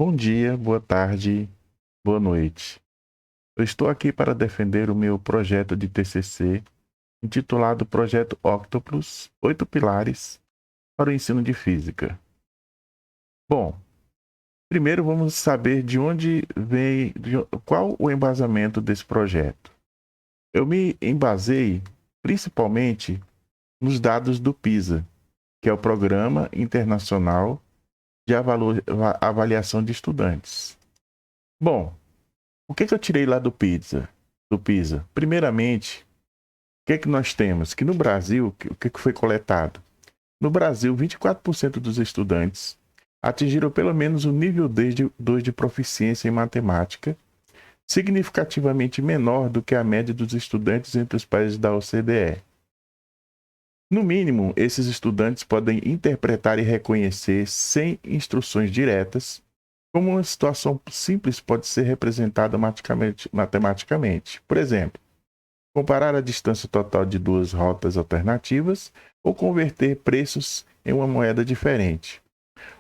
Bom dia, boa tarde, boa noite. Eu estou aqui para defender o meu projeto de TCC, intitulado Projeto Octopus: 8 pilares para o ensino de física. Bom, primeiro vamos saber de onde vem, qual o embasamento desse projeto. Eu me embasei principalmente nos dados do PISA, que é o Programa Internacional de Avaliação de Estudantes. Bom, o que eu tirei lá do PISA? Primeiramente, o que nós temos? Que no Brasil, o que foi coletado? No Brasil, 24% dos estudantes atingiram pelo menos o nível 2 de proficiência em matemática, significativamente menor do que a média dos estudantes entre os países da OCDE. No mínimo, esses estudantes podem interpretar e reconhecer, sem instruções diretas, como uma situação simples pode ser representada matematicamente. Por exemplo, comparar a distância total de duas rotas alternativas ou converter preços em uma moeda diferente.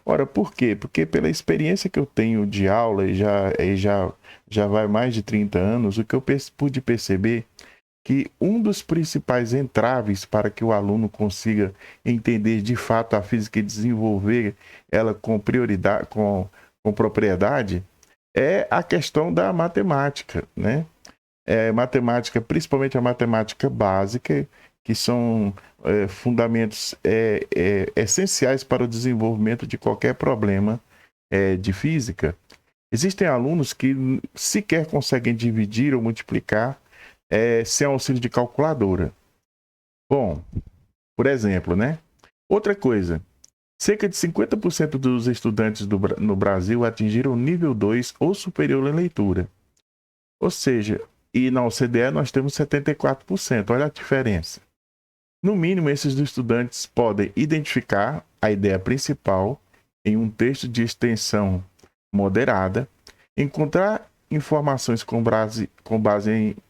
Ora, por quê? Porque pela experiência que eu tenho de aula, já vai mais de 30 anos, o que eu pude perceber que um dos principais entraves para que o aluno consiga entender de fato a física e desenvolver ela com prioridade, com propriedade, é a questão da matemática, né? Matemática, principalmente a matemática básica, que são fundamentos essenciais para o desenvolvimento de qualquer problema de física. Existem alunos que sequer conseguem dividir ou multiplicar sem auxílio de calculadora. Bom, por exemplo, né? Outra coisa, cerca de 50% dos estudantes no Brasil atingiram nível 2 ou superior em leitura. Ou seja, e na OCDE nós temos 74%. Olha a diferença. No mínimo, esses estudantes podem identificar a ideia principal em um texto de extensão moderada, encontrar informações com base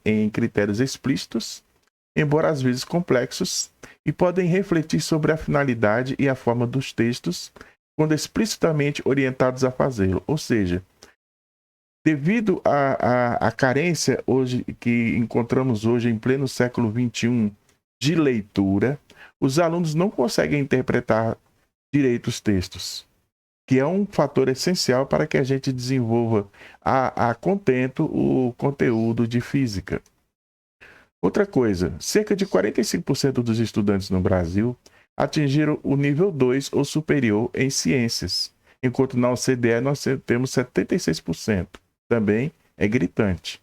em critérios explícitos, embora às vezes complexos, e podem refletir sobre a finalidade e a forma dos textos quando explicitamente orientados a fazê-lo. Ou seja, devido à carência hoje que encontramos hoje em pleno século XXI de leitura, os alunos não conseguem interpretar direito os textos, que é um fator essencial para que a gente desenvolva a contento o conteúdo de física. Outra coisa, cerca de 45% dos estudantes no Brasil atingiram o nível 2 ou superior em ciências, enquanto na OCDE nós temos 76%. Também é gritante.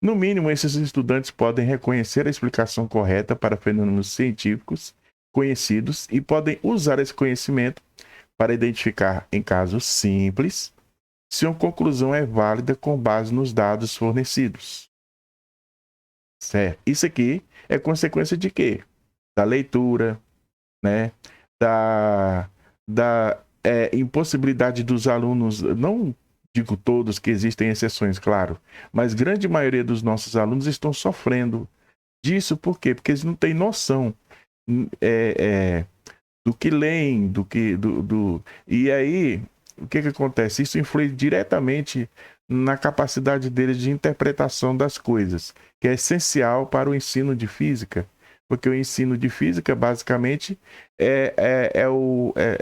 No mínimo, esses estudantes podem reconhecer a explicação correta para fenômenos científicos conhecidos e podem usar esse conhecimento para identificar, em casos simples, se uma conclusão é válida com base nos dados fornecidos. Certo? Isso aqui é consequência de quê? Da leitura, né? Da impossibilidade dos alunos, não digo todos, que existem exceções, claro, mas grande maioria dos nossos alunos estão sofrendo disso. Por quê? Porque eles não têm noção é, é, do que leem, e aí o que acontece? Isso influi diretamente na capacidade deles de interpretação das coisas, que é essencial para o ensino de física, porque o ensino de física basicamente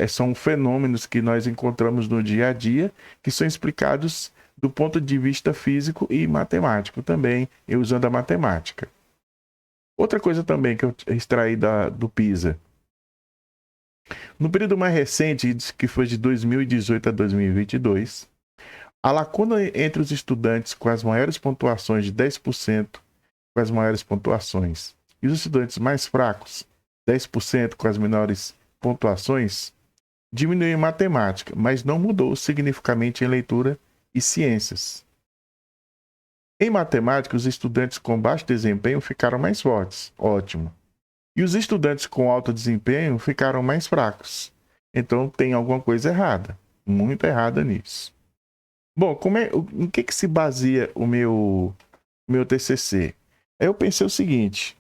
são fenômenos que nós encontramos no dia a dia, que são explicados do ponto de vista físico e matemático também, e usando a matemática. Outra coisa também que eu extraí do PISA. No período mais recente, que foi de 2018 a 2022, a lacuna entre os estudantes com as maiores pontuações de 10% com as maiores pontuações e os estudantes mais fracos, 10% com as menores pontuações, diminuiu em matemática, mas não mudou significativamente em leitura e ciências. Em matemática, os estudantes com baixo desempenho ficaram mais fortes, ótimo. E os estudantes com alto desempenho ficaram mais fracos. Então tem alguma coisa errada, muito errada nisso. Bom, em que se baseia o meu TCC? Aí eu pensei o seguinte: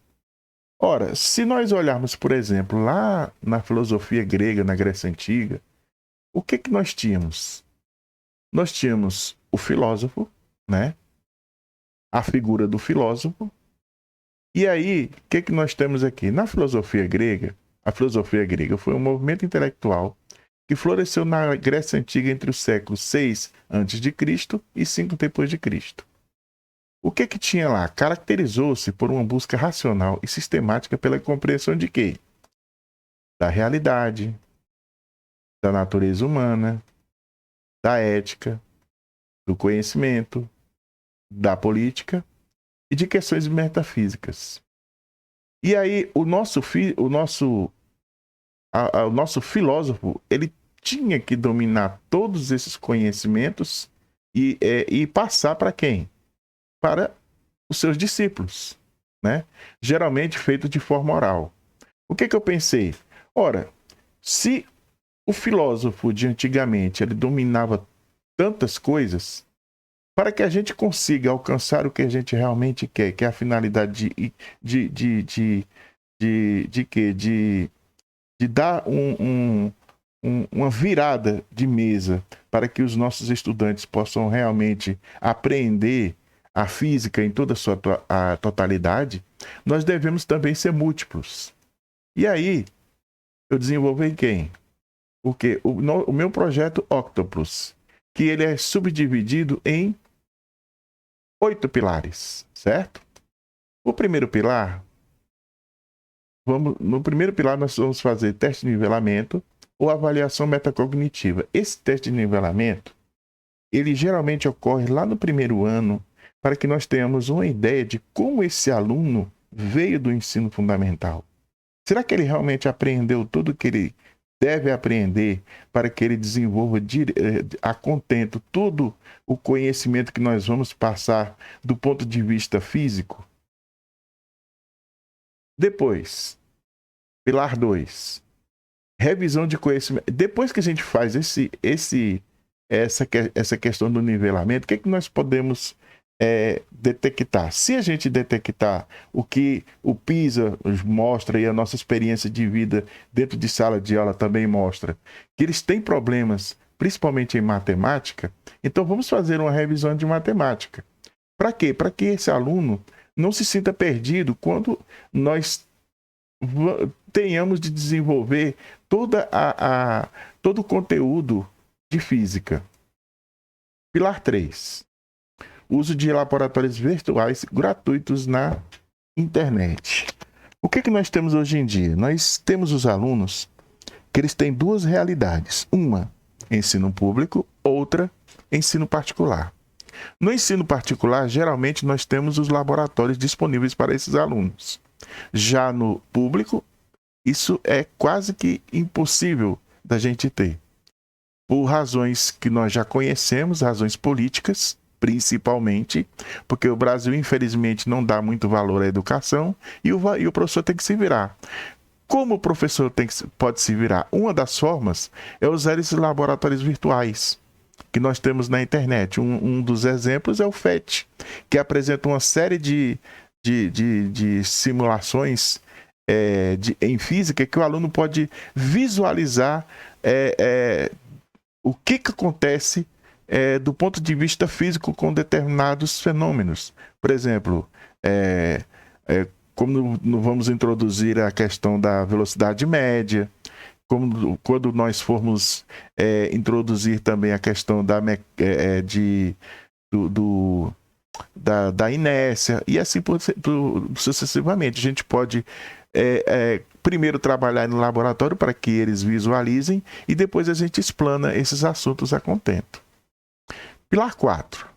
ora, se nós olharmos, por exemplo, lá na filosofia grega, na Grécia Antiga, o que nós tínhamos? nós tínhamos o filósofo, né? A figura do filósofo. E aí, o que nós temos aqui? Na filosofia grega, a filosofia grega foi um movimento intelectual que floresceu na Grécia Antiga entre os séculos 6 a.C. e 5 depois de Cristo. O que tinha lá? Caracterizou-se por uma busca racional e sistemática pela compreensão de quê? Da realidade, da natureza humana, da ética, do conhecimento, da política e de questões metafísicas. E aí o nosso filósofo, ele tinha que dominar todos esses conhecimentos e passar para quem? Para os seus discípulos, né? Geralmente feito de forma oral. O que eu pensei? Ora, se o filósofo de antigamente ele dominava tantas coisas, para que a gente consiga alcançar o que a gente realmente quer, que é a finalidade de dar uma virada de mesa para que os nossos estudantes possam realmente apreender a física em toda a sua totalidade, nós devemos também ser múltiplos. E aí, eu desenvolvi quem? Porque o meu projeto Octopus, que ele é subdividido em 8 pilares, certo? O primeiro pilar, no primeiro pilar nós vamos fazer teste de nivelamento ou avaliação metacognitiva. Esse teste de nivelamento, ele geralmente ocorre lá no primeiro ano, para que nós tenhamos uma ideia de como esse aluno veio do ensino fundamental. Será que ele realmente aprendeu tudo o que ele deve aprender para que ele desenvolva a contento todo o conhecimento que nós vamos passar do ponto de vista físico? Depois, pilar 2, revisão de conhecimento. Depois que a gente faz essa questão do nivelamento, o que nós podemos detectar? Se a gente detectar o que o PISA mostra e a nossa experiência de vida dentro de sala de aula também mostra, que eles têm problemas, principalmente em matemática, então vamos fazer uma revisão de matemática. Para quê? Para que esse aluno não se sinta perdido quando nós tenhamos de desenvolver todo o conteúdo de física. Pilar 3. Uso de laboratórios virtuais gratuitos na internet. O que nós temos hoje em dia? Nós temos os alunos que eles têm duas realidades. Uma, ensino público, outra, ensino particular. No ensino particular, geralmente nós temos os laboratórios disponíveis para esses alunos. Já no público, isso é quase que impossível da gente ter. Por razões que nós já conhecemos, razões políticas, principalmente, porque o Brasil, infelizmente, não dá muito valor à educação e o professor tem que se virar. Como o professor pode se virar? Uma das formas é usar esses laboratórios virtuais que nós temos na internet. Um dos exemplos é o FET, que apresenta uma série de simulações em física que o aluno pode visualizar o que acontece do ponto de vista físico com determinados fenômenos. Por exemplo, como vamos introduzir a questão da velocidade média, quando nós formos introduzir também a questão da inércia, e assim sucessivamente. A gente pode primeiro trabalhar no laboratório para que eles visualizem e depois a gente explana esses assuntos a contento. Pilar 4.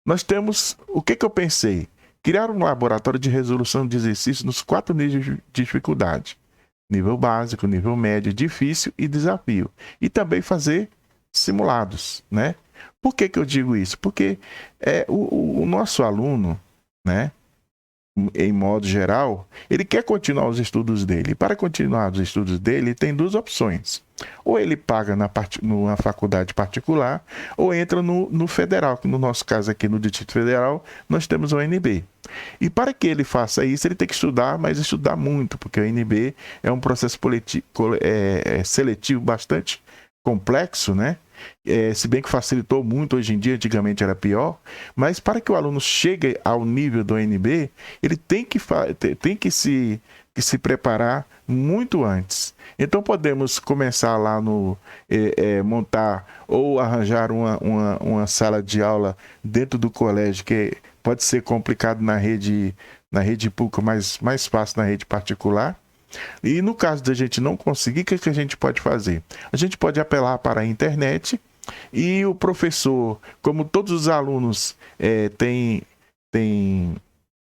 Nós temos, o que eu pensei? Criar um laboratório de resolução de exercícios nos 4 níveis de dificuldade. Nível básico, nível médio, difícil e desafio. E também fazer simulados, né? Por que eu digo isso? Porque o nosso aluno, né, em modo geral, ele quer continuar os estudos dele. E para continuar os estudos dele, ele tem 2 opções. Ou ele paga numa faculdade particular, ou entra no federal, que no nosso caso aqui no Distrito Federal, nós temos o UNB. E para que ele faça isso, ele tem que estudar, mas estudar muito, porque o UNB é um processo seletivo bastante complexo, né? Se bem que facilitou muito hoje em dia, antigamente era pior, mas para que o aluno chegue ao nível do ONB, ele tem que se preparar muito antes. Então podemos começar lá no montar ou arranjar uma sala de aula dentro do colégio, que pode ser complicado na rede pública, mas mais fácil na rede particular. E no caso da gente não conseguir, o que a gente pode fazer? A gente pode apelar para a internet, e o professor, como todos os alunos têm,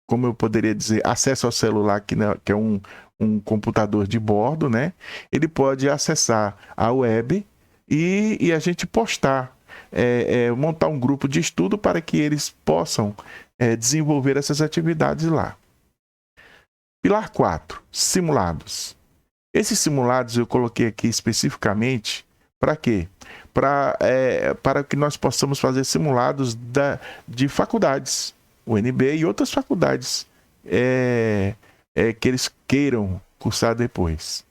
como eu poderia dizer, acesso ao celular, que é um computador de bordo, né? Ele pode acessar a web e a gente postar, montar um grupo de estudo para que eles possam desenvolver essas atividades lá. Pilar 4, simulados. Esses simulados eu coloquei aqui especificamente para quê? Para que nós possamos fazer simulados de faculdades, UNB e outras faculdades que eles queiram cursar depois.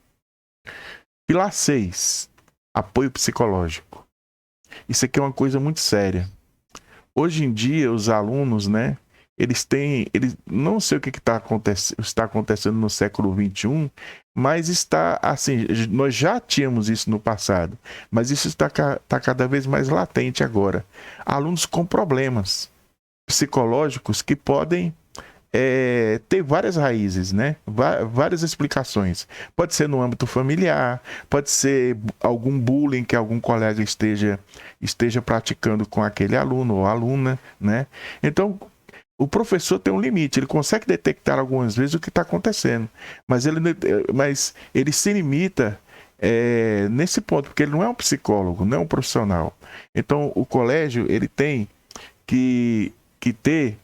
Pilar 6, apoio psicológico. Isso aqui é uma coisa muito séria. Hoje em dia, os alunos, né, eles não sei o que está acontecendo no século XXI, mas está assim, nós já tínhamos isso no passado, mas isso está cada vez mais latente agora. Alunos com problemas psicológicos que podem ter várias raízes, né? Várias explicações. Pode ser no âmbito familiar, pode ser algum bullying que algum colega esteja praticando com aquele aluno ou aluna, né? Então, o professor tem um limite, ele consegue detectar algumas vezes o que está acontecendo, mas ele se limita nesse ponto, porque ele não é um psicólogo, não é um profissional. Então, o colégio ele tem que ter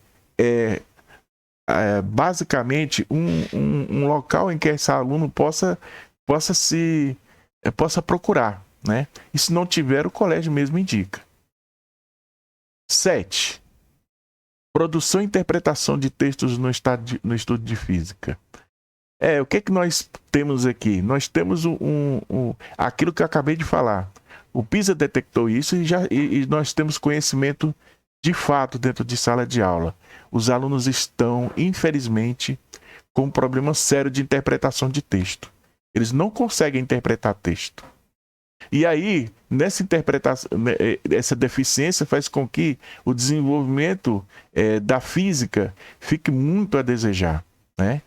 basicamente um local em que esse aluno possa procurar, né? E se não tiver, o colégio mesmo indica. 7. Produção e interpretação de textos no estudo de física. O que nós temos aqui? Nós temos aquilo que eu acabei de falar. O PISA detectou isso e nós temos conhecimento de fato dentro de sala de aula. Os alunos estão, infelizmente, com um problema sério de interpretação de texto. Eles não conseguem interpretar texto. E aí, nessa interpretação, essa deficiência faz com que o desenvolvimento da física fique muito a desejar, né?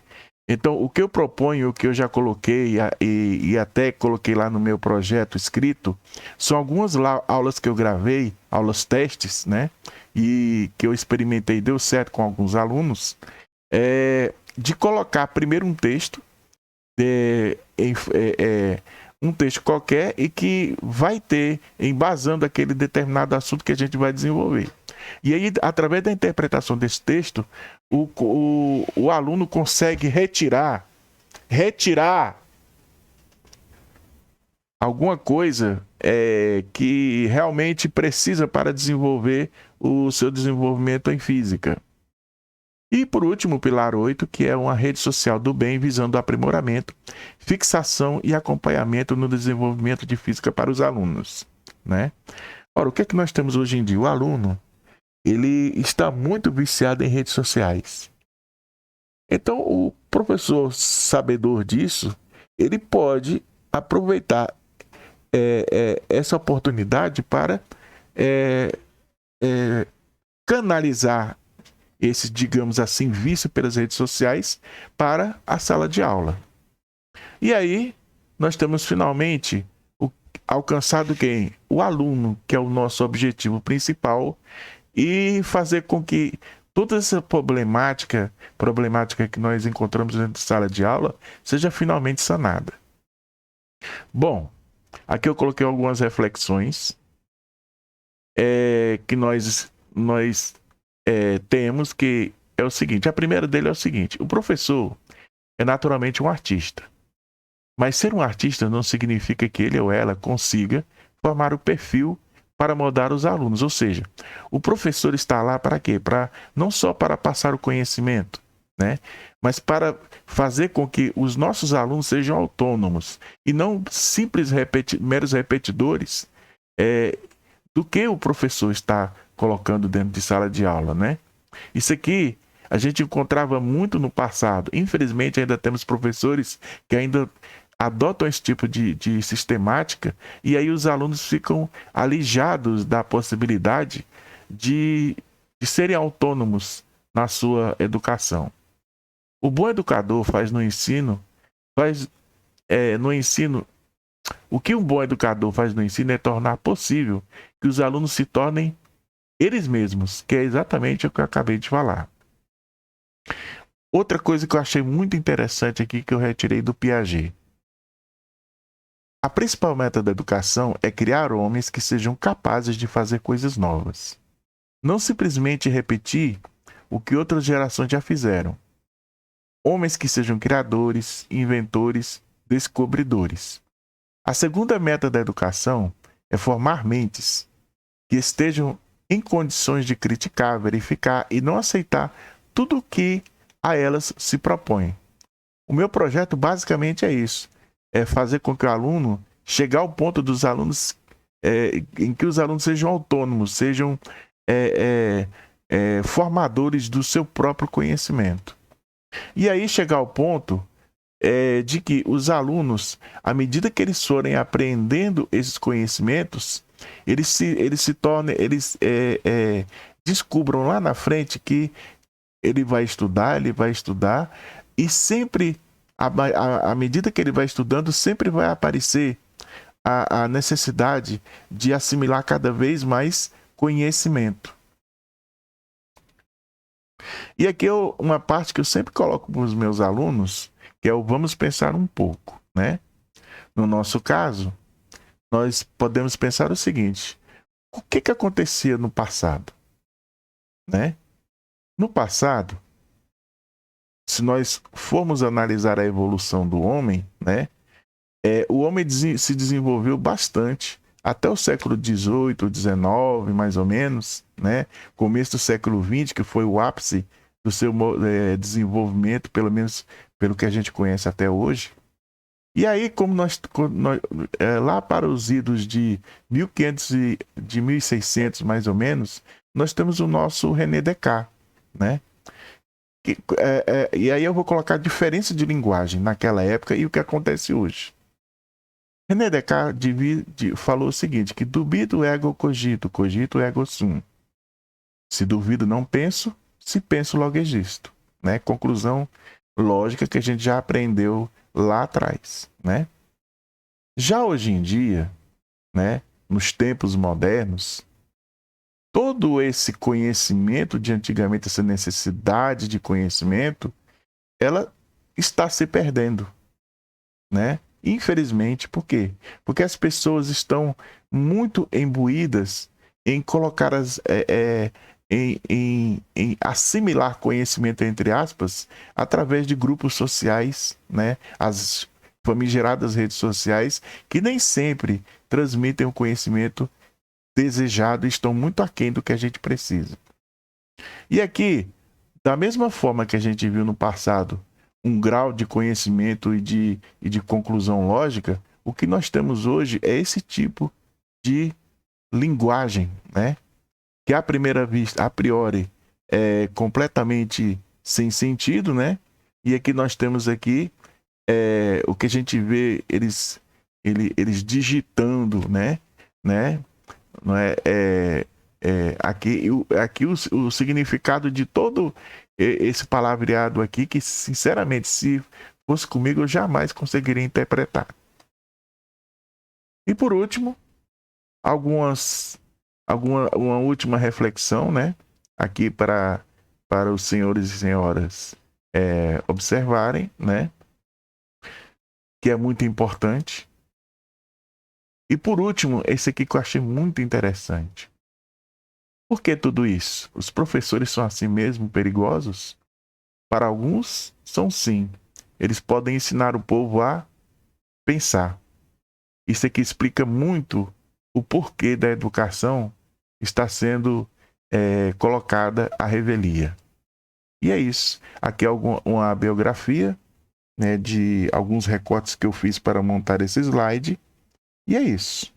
Então, o que eu proponho, o que eu já coloquei e até coloquei lá no meu projeto escrito, são algumas aulas que eu gravei, aulas testes, né? E que eu experimentei e deu certo com alguns alunos, de colocar primeiro um texto, um texto qualquer e que vai ter, embasando aquele determinado assunto que a gente vai desenvolver. E aí, através da interpretação desse texto, o aluno consegue retirar alguma coisa que realmente precisa para desenvolver o seu desenvolvimento em física. E por último, o pilar 8, que é uma rede social do bem visando o aprimoramento, fixação e acompanhamento no desenvolvimento de física para os alunos, né? Ora, o que é que nós temos hoje em dia? O aluno, ele está muito viciado em redes sociais. Então, o professor sabedor disso, ele pode aproveitar essa oportunidade para canalizar esse, digamos assim, vício pelas redes sociais para a sala de aula. E aí, nós temos finalmente alcançado quem? O aluno, que é o nosso objetivo principal, e fazer com que toda essa problemática que nós encontramos dentro da sala de aula seja finalmente sanada. Bom, aqui eu coloquei algumas reflexões que nós temos, que é o seguinte. A primeira dele é o seguinte: o professor é naturalmente um artista, mas ser um artista não significa que ele ou ela consiga formar o perfil para moldar os alunos. Ou seja, o professor está lá para quê? Não só para passar o conhecimento, né? Mas para fazer com que os nossos alunos sejam autônomos e não simples meros repetidores do que o professor está colocando dentro de sala de aula, né? Isso aqui a gente encontrava muito no passado. Infelizmente, ainda temos professores que ainda adotam esse tipo de sistemática, e aí os alunos ficam alijados da possibilidade de serem autônomos na sua educação. O bom educador no ensino, o que um bom educador faz no ensino é tornar possível que os alunos se tornem eles mesmos, que é exatamente o que eu acabei de falar. Outra coisa que eu achei muito interessante aqui, que eu retirei do Piaget. A principal meta da educação é criar homens que sejam capazes de fazer coisas novas. Não simplesmente repetir o que outras gerações já fizeram. Homens que sejam criadores, inventores, descobridores. A segunda meta da educação é formar mentes que estejam em condições de criticar, verificar e não aceitar tudo o que a elas se propõe. O meu projeto basicamente é isso, é fazer com que o aluno chegar ao ponto dos alunos em que os alunos sejam autônomos, sejam formadores do seu próprio conhecimento. E aí chegar ao ponto de que os alunos, à medida que eles forem aprendendo esses conhecimentos, eles descubram lá na frente que ele vai estudar, e sempre, à medida que ele vai estudando, sempre vai aparecer a necessidade de assimilar cada vez mais conhecimento. E aqui uma parte que eu sempre coloco para os meus alunos, que é o vamos pensar um pouco, né? No nosso caso, nós podemos pensar o seguinte: o que acontecia no passado, né? No passado, se nós formos analisar a evolução do homem, né? O homem se desenvolveu bastante até o século XVIII, XIX, mais ou menos, né? Começo do século XX, que foi o ápice do seu desenvolvimento, pelo menos pelo que a gente conhece até hoje. E aí, como lá para os idos de 1500 e de 1600, mais ou menos, nós temos o nosso René Descartes, né? E aí eu vou colocar a diferença de linguagem naquela época e o que acontece hoje. René Descartes falou o seguinte, que dubido ego cogito, cogito ego sum. Se duvido não penso, se penso logo existo. Né? Conclusão lógica que a gente já aprendeu lá atrás. Né? Já hoje em dia, né, nos tempos modernos, todo esse conhecimento de antigamente, essa necessidade de conhecimento, ela está se perdendo. Né? Infelizmente, por quê? Porque as pessoas estão muito imbuídas em colocar em assimilar conhecimento, entre aspas, através de grupos sociais, né? As famigeradas redes sociais, que nem sempre transmitem o conhecimento desejado e estão muito aquém do que a gente precisa. E aqui, da mesma forma que a gente viu no passado, um grau de conhecimento e de conclusão lógica, o que nós temos hoje é esse tipo de linguagem, né? Que à primeira vista, a priori, é completamente sem sentido, né? E aqui nós temos aqui o que a gente vê eles digitando, né? Não aqui o significado de todo esse palavreado aqui, que sinceramente, se fosse comigo, eu jamais conseguiria interpretar. E por último, uma última reflexão, né? Aqui para os senhores e senhoras observarem, né? Que é muito importante. E por último, esse aqui que eu achei muito interessante. Por que tudo isso? Os professores são assim mesmo perigosos? Para alguns, são sim. Eles podem ensinar o povo a pensar. Isso aqui explica muito o porquê da educação está sendo colocada à revelia. E é isso. Aqui é uma biografia, né, de alguns recortes que eu fiz para montar esse slide. E é isso.